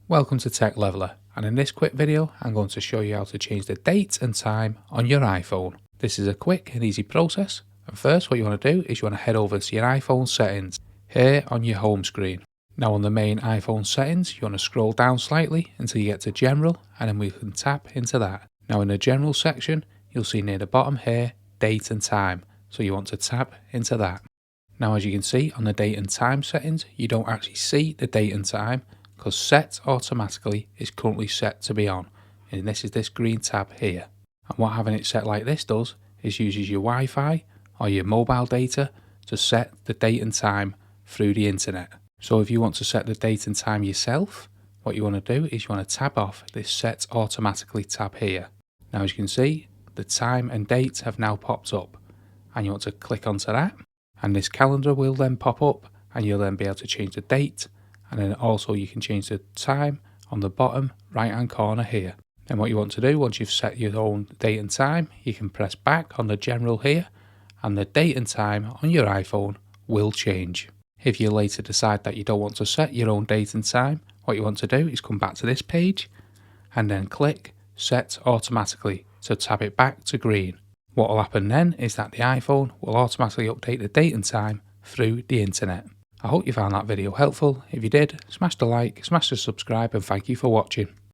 Welcome to Tech Leveler, and in this quick video I'm going to show you how to change the date and time on your iPhone. This is a quick and easy process, and first what you want to do is you want to head over to your iPhone settings here on your home screen. Now on the main iPhone settings you want to scroll down slightly until you get to General, and then we can tap into that. Now in the General section you'll see near the bottom here date and time, so you want to tap into that. Now as you can see on the date and time settings you don't actually see the date and time because set automatically is currently set to be on, and this is this green tab here. And what having it set like this does is uses your Wi-Fi or your mobile data to set the date and time through the internet. So if you want to set the date and time yourself, what you want to do is you want to tab off this set automatically tab here. Now as you can see the time and date have now popped up, and you want to click onto that, and this calendar will then pop up and you'll then be able to change the date, and then also you can change the time on the bottom right hand corner here. Then what you want to do once you've set your own date and time, you can press back on the General here and the date and time on your iPhone will change. If you later decide that you don't want to set your own date and time, what you want to do is come back to this page and then click set automatically to tab it back to green. What will happen then is that the iPhone will automatically update the date and time through the internet. I hope you found that video helpful. If you did, smash the like, smash the subscribe, and thank you for watching.